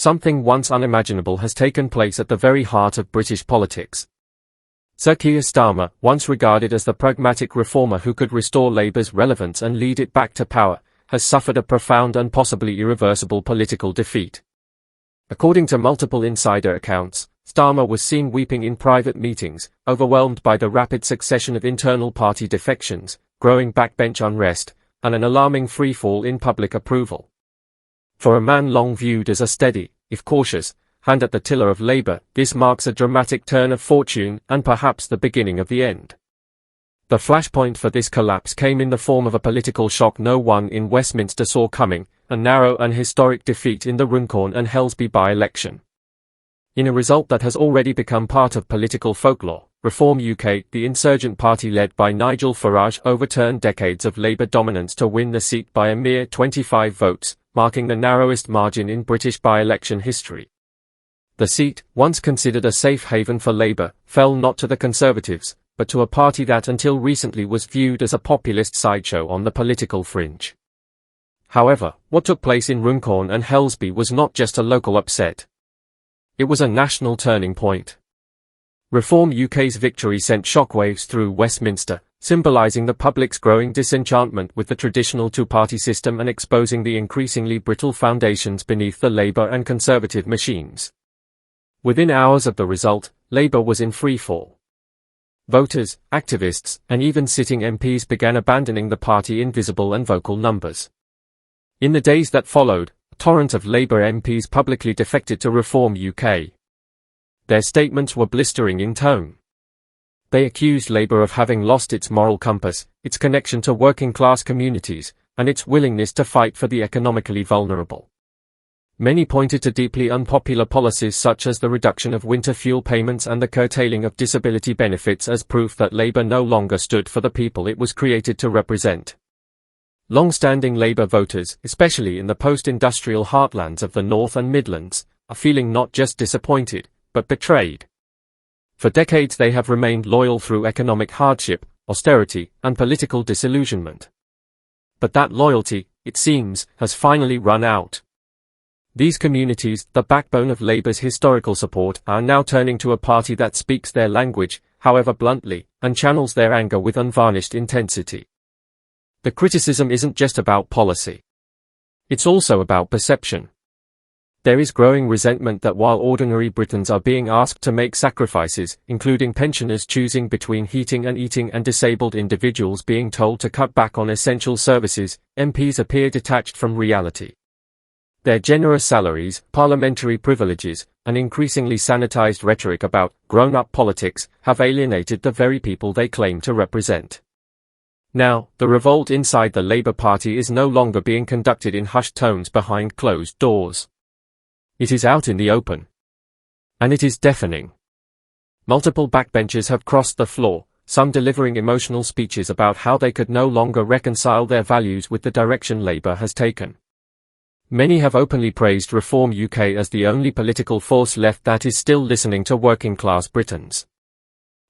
something once unimaginable has taken place at the very heart of British politics. Sir Keir Starmer, once regarded as the pragmatic reformer who could restore Labour's relevance and lead it back to power, has suffered a profound and possibly irreversible political defeat. According to multiple insider accounts, Starmer was seen weeping in private meetings, overwhelmed by the rapid succession of internal party defections, growing backbench unrest, and an alarming freefall in public approval. For a man long viewed as a steady, if cautious, hand at the tiller of Labour, this marks a dramatic turn of fortune and perhaps the beginning of the end. The flashpoint for this collapse came in the form of a political shock no one in Westminster saw coming, a narrow and historic defeat in the Runcorn and Helsby by-election. In a result that has already become part of political folklore, Reform UK, the insurgent party led by Nigel Farage, overturned decades of Labour dominance to win the seat by a mere 25 votes, marking the narrowest margin in British by-election history. The seat, once considered a safe haven for Labour, fell not to the Conservatives, but to a party that until recently was viewed as a populist sideshow on the political fringe. However, what took place in Runcorn and Helsby was not just a local upset. It was a national turning point. Reform UK's victory sent shockwaves through Westminster, symbolising the public's growing disenchantment with the traditional two-party system and exposing the increasingly brittle foundations beneath the Labour and Conservative machines. Within hours of the result, Labour was in freefall. Voters, activists, and even sitting MPs began abandoning the party in visible and vocal numbers. In the days that followed, a torrent of Labour MPs publicly defected to Reform UK. Their statements were blistering in tone. They accused Labour of having lost its moral compass, its connection to working-class communities, and its willingness to fight for the economically vulnerable. Many pointed to deeply unpopular policies such as the reduction of winter fuel payments and the curtailing of disability benefits as proof that Labour no longer stood for the people it was created to represent. Long-standing Labour voters, especially in the post-industrial heartlands of the North and Midlands, are feeling not just disappointed, but betrayed. For decades they have remained loyal through economic hardship, austerity, and political disillusionment. But that loyalty, it seems, has finally run out. These communities, the backbone of Labour's historical support, are now turning to a party that speaks their language, however bluntly, and channels their anger with unvarnished intensity. The criticism isn't just about policy. It's also about perception. There is growing resentment that while ordinary Britons are being asked to make sacrifices, including pensioners choosing between heating and eating and disabled individuals being told to cut back on essential services, MPs appear detached from reality. Their generous salaries, parliamentary privileges, and increasingly sanitized rhetoric about grown-up politics have alienated the very people they claim to represent. Now, the revolt inside the Labour Party is no longer being conducted in hushed tones behind closed doors. It is out in the open. And it is deafening. Multiple backbenchers have crossed the floor, some delivering emotional speeches about how they could no longer reconcile their values with the direction Labour has taken. Many have openly praised Reform UK as the only political force left that is still listening to working-class Britons.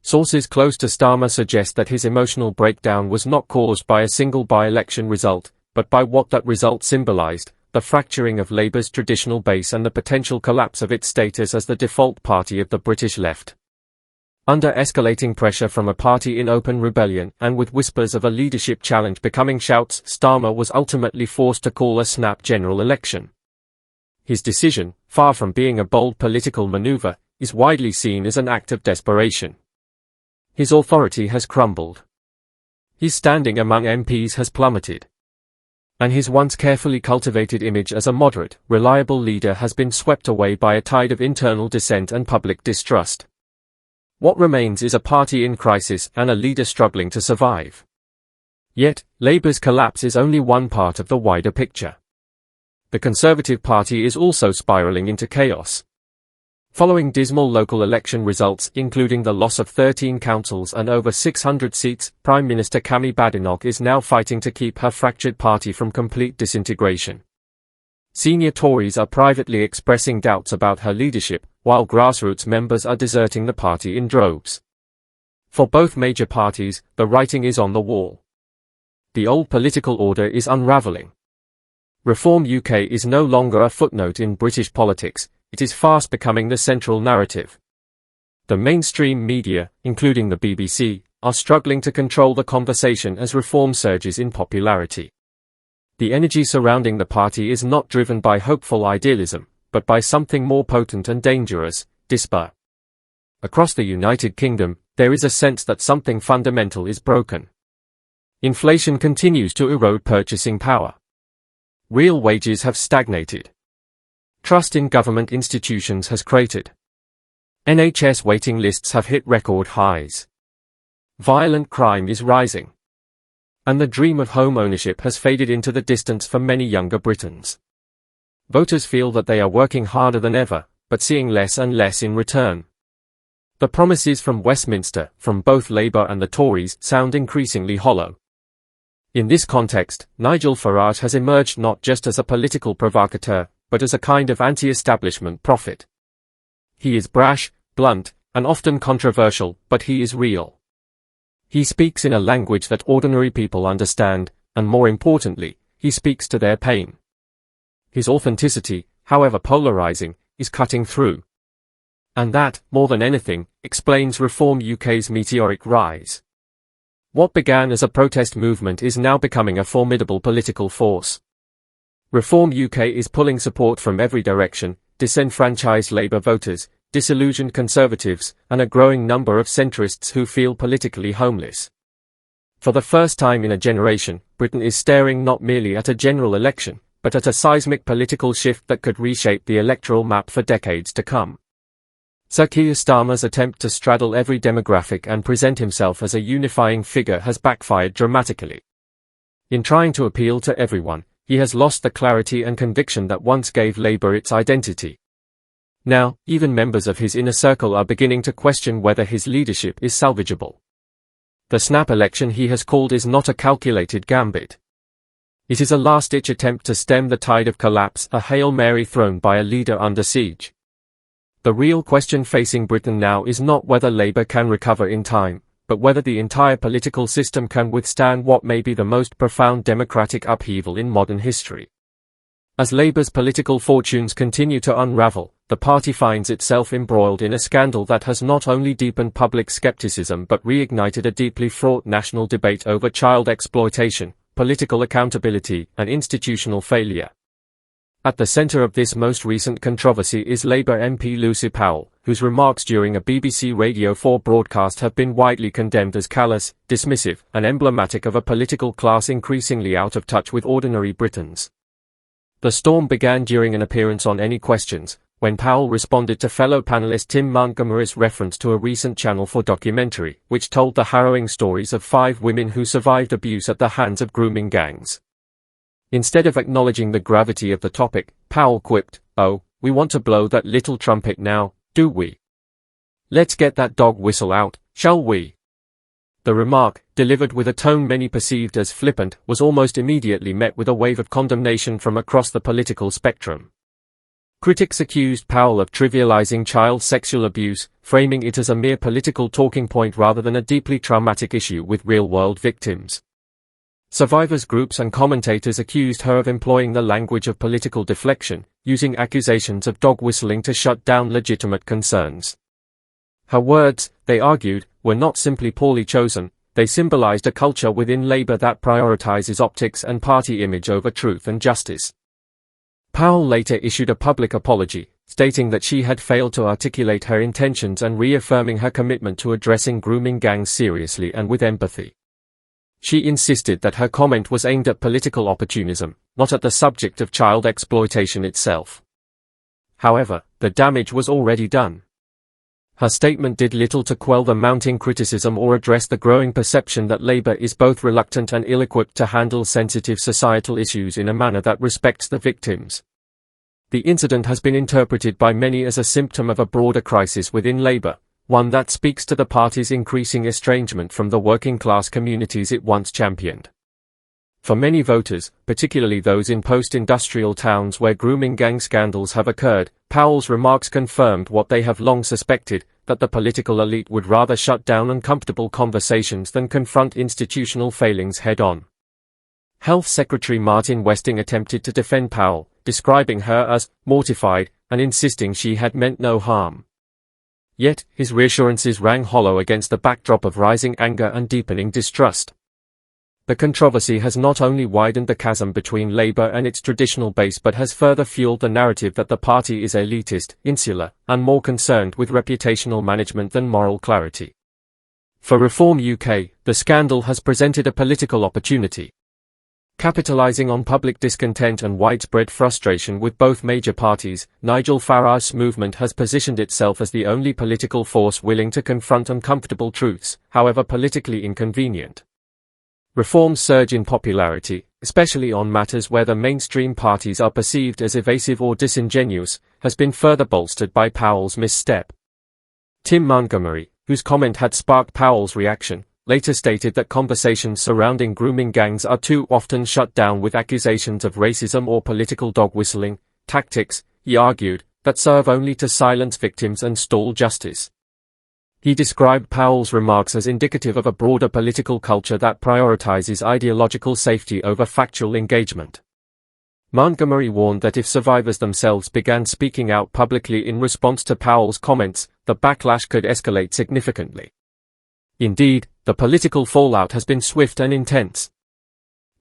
Sources close to Starmer suggest that his emotional breakdown was not caused by a single by-election result, but by what that result symbolised, the fracturing of Labour's traditional base and the potential collapse of its status as the default party of the British left. Under escalating pressure from a party in open rebellion and with whispers of a leadership challenge becoming shouts, Starmer was ultimately forced to call a snap general election. His decision, far from being a bold political maneuver, is widely seen as an act of desperation. His authority has crumbled. His standing among MPs has plummeted. And his once carefully cultivated image as a moderate, reliable leader has been swept away by a tide of internal dissent and public distrust. What remains is a party in crisis and a leader struggling to survive. Yet, Labour's collapse is only one part of the wider picture. The Conservative Party is also spiralling into chaos. Following dismal local election results, including the loss of 13 councils and over 600 seats, Prime Minister Kemi Badenoch is now fighting to keep her fractured party from complete disintegration. Senior Tories are privately expressing doubts about her leadership, while grassroots members are deserting the party in droves. For both major parties, the writing is on the wall. The old political order is unraveling. Reform UK is no longer a footnote in British politics, it is fast becoming the central narrative. The mainstream media, including the BBC, are struggling to control the conversation as reform surges in popularity. The energy surrounding the party is not driven by hopeful idealism, but by something more potent and dangerous, despair. Across the United Kingdom, there is a sense that something fundamental is broken. Inflation continues to erode purchasing power. Real wages have stagnated. Trust in government institutions has cratered. NHS waiting lists have hit record highs. Violent crime is rising. And the dream of home ownership has faded into the distance for many younger Britons. Voters feel that they are working harder than ever, but seeing less and less in return. The promises from Westminster, from both Labour and the Tories, sound increasingly hollow. In this context, Nigel Farage has emerged not just as a political provocateur, but as a kind of anti-establishment prophet. He is brash, blunt, and often controversial, but he is real. He speaks in a language that ordinary people understand, and more importantly, he speaks to their pain. His authenticity, however polarizing, is cutting through. And that, more than anything, explains Reform UK's meteoric rise. What began as a protest movement is now becoming a formidable political force. Reform UK is pulling support from every direction: disenfranchised Labour voters, disillusioned Conservatives, and a growing number of centrists who feel politically homeless. For the first time in a generation, Britain is staring not merely at a general election, but at a seismic political shift that could reshape the electoral map for decades to come. Sir Keir Starmer's attempt to straddle every demographic and present himself as a unifying figure has backfired dramatically. In trying to appeal to everyone, he has lost the clarity and conviction that once gave Labour its identity. Now, even members of his inner circle are beginning to question whether his leadership is salvageable. The snap election he has called is not a calculated gambit. It is a last-ditch attempt to stem the tide of collapse, a Hail Mary thrown by a leader under siege. The real question facing Britain now is not whether Labour can recover in time, but whether the entire political system can withstand what may be the most profound democratic upheaval in modern history. As Labour's political fortunes continue to unravel, the party finds itself embroiled in a scandal that has not only deepened public skepticism but reignited a deeply fraught national debate over child exploitation, political accountability, and institutional failure. At the centre of this most recent controversy is Labour MP Lucy Powell, whose remarks during a BBC Radio 4 broadcast have been widely condemned as callous, dismissive, and emblematic of a political class increasingly out of touch with ordinary Britons. The storm began during an appearance on Any Questions, when Powell responded to fellow panellist Tim Montgomery's reference to a recent Channel 4 documentary, which told the harrowing stories of 5 women who survived abuse at the hands of grooming gangs. Instead of acknowledging the gravity of the topic, Powell quipped, "Oh, we want to blow that little trumpet now, do we? Let's get that dog whistle out, shall we?" The remark, delivered with a tone many perceived as flippant, was almost immediately met with a wave of condemnation from across the political spectrum. Critics accused Powell of trivializing child sexual abuse, framing it as a mere political talking point rather than a deeply traumatic issue with real-world victims. Survivors groups and commentators accused her of employing the language of political deflection, using accusations of dog whistling to shut down legitimate concerns. Her words, they argued, were not simply poorly chosen, they symbolized a culture within Labour that prioritizes optics and party image over truth and justice. Powell later issued a public apology, stating that she had failed to articulate her intentions and reaffirming her commitment to addressing grooming gangs seriously and with empathy. She insisted that her comment was aimed at political opportunism, not at the subject of child exploitation itself. However, the damage was already done. Her statement did little to quell the mounting criticism or address the growing perception that Labour is both reluctant and ill-equipped to handle sensitive societal issues in a manner that respects the victims. The incident has been interpreted by many as a symptom of a broader crisis within Labour, one that speaks to the party's increasing estrangement from the working-class communities it once championed. For many voters, particularly those in post-industrial towns where grooming gang scandals have occurred, Powell's remarks confirmed what they have long suspected, that the political elite would rather shut down uncomfortable conversations than confront institutional failings head-on. Health Secretary Martin Westing attempted to defend Powell, describing her as mortified and insisting she had meant no harm. Yet, his reassurances rang hollow against the backdrop of rising anger and deepening distrust. The controversy has not only widened the chasm between Labour and its traditional base but has further fueled the narrative that the party is elitist, insular, and more concerned with reputational management than moral clarity. For Reform UK, the scandal has presented a political opportunity. Capitalising on public discontent and widespread frustration with both major parties, Nigel Farage's movement has positioned itself as the only political force willing to confront uncomfortable truths, however politically inconvenient. Reform's surge in popularity, especially on matters where the mainstream parties are perceived as evasive or disingenuous, has been further bolstered by Powell's misstep. Tim Montgomery, whose comment had sparked Powell's reaction, later stated that conversations surrounding grooming gangs are too often shut down with accusations of racism or political dog-whistling tactics, he argued, that serve only to silence victims and stall justice. He described Powell's remarks as indicative of a broader political culture that prioritizes ideological safety over factual engagement. Montgomery warned that if survivors themselves began speaking out publicly in response to Powell's comments, the backlash could escalate significantly. Indeed, the political fallout has been swift and intense.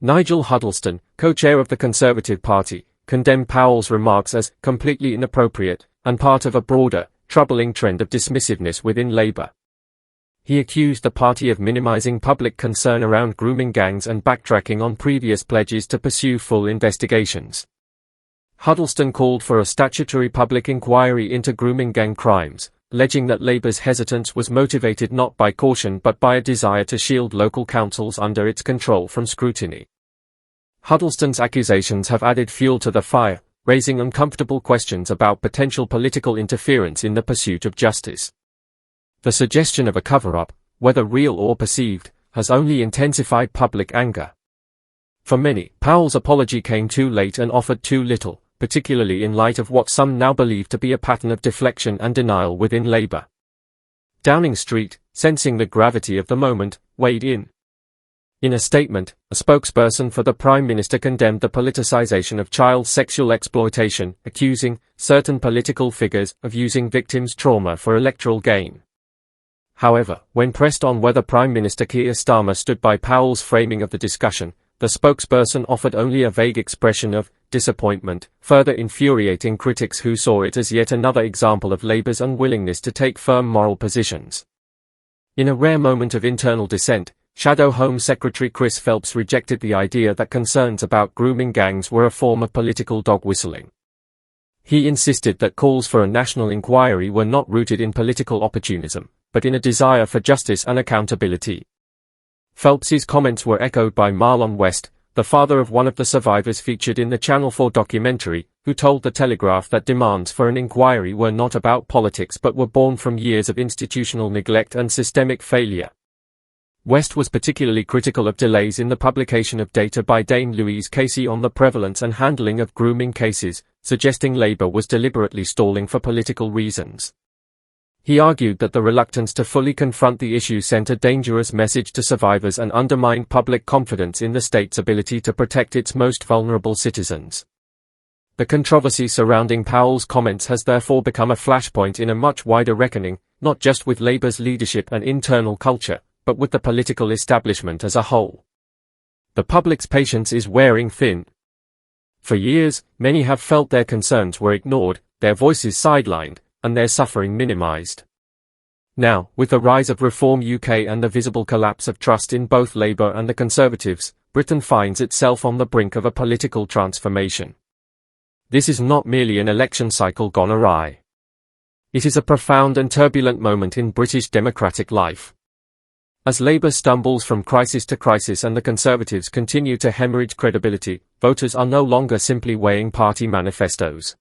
Nigel Huddleston, co-chair of the Conservative Party, condemned Powell's remarks as completely inappropriate and part of a broader, troubling trend of dismissiveness within Labour. He accused the party of minimising public concern around grooming gangs and backtracking on previous pledges to pursue full investigations. Huddleston called for a statutory public inquiry into grooming gang crimes, alleging that Labour's hesitance was motivated not by caution but by a desire to shield local councils under its control from scrutiny. Huddleston's accusations have added fuel to the fire, raising uncomfortable questions about potential political interference in the pursuit of justice. The suggestion of a cover-up, whether real or perceived, has only intensified public anger. For many, Powell's apology came too late and offered too little, particularly in light of what some now believe to be a pattern of deflection and denial within Labour. Downing Street, sensing the gravity of the moment, weighed in. In a statement, a spokesperson for the Prime Minister condemned the politicisation of child sexual exploitation, accusing certain political figures of using victims' trauma for electoral gain. However, when pressed on whether Prime Minister Keir Starmer stood by Powell's framing of the discussion, the spokesperson offered only a vague expression of disappointment, further infuriating critics who saw it as yet another example of Labour's unwillingness to take firm moral positions. In a rare moment of internal dissent, Shadow Home Secretary Chris Phelps rejected the idea that concerns about grooming gangs were a form of political dog-whistling. He insisted that calls for a national inquiry were not rooted in political opportunism, but in a desire for justice and accountability. Phelps's comments were echoed by Marlon West, the father of one of the survivors featured in the Channel 4 documentary, who told The Telegraph that demands for an inquiry were not about politics but were born from years of institutional neglect and systemic failure. West was particularly critical of delays in the publication of data by Dame Louise Casey on the prevalence and handling of grooming cases, suggesting Labour was deliberately stalling for political reasons. He argued that the reluctance to fully confront the issue sent a dangerous message to survivors and undermined public confidence in the state's ability to protect its most vulnerable citizens. The controversy surrounding Powell's comments has therefore become a flashpoint in a much wider reckoning, not just with Labour's leadership and internal culture, but with the political establishment as a whole. The public's patience is wearing thin. For years, many have felt their concerns were ignored, their voices sidelined, and their suffering minimized. Now, with the rise of Reform UK and the visible collapse of trust in both Labour and the Conservatives, Britain finds itself on the brink of a political transformation. This is not merely an election cycle gone awry. It is a profound and turbulent moment in British democratic life. As Labour stumbles from crisis to crisis and the Conservatives continue to hemorrhage credibility, voters are no longer simply weighing party manifestos.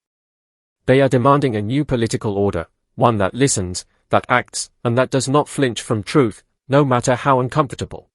They are demanding a new political order, one that listens, that acts, and that does not flinch from truth, no matter how uncomfortable.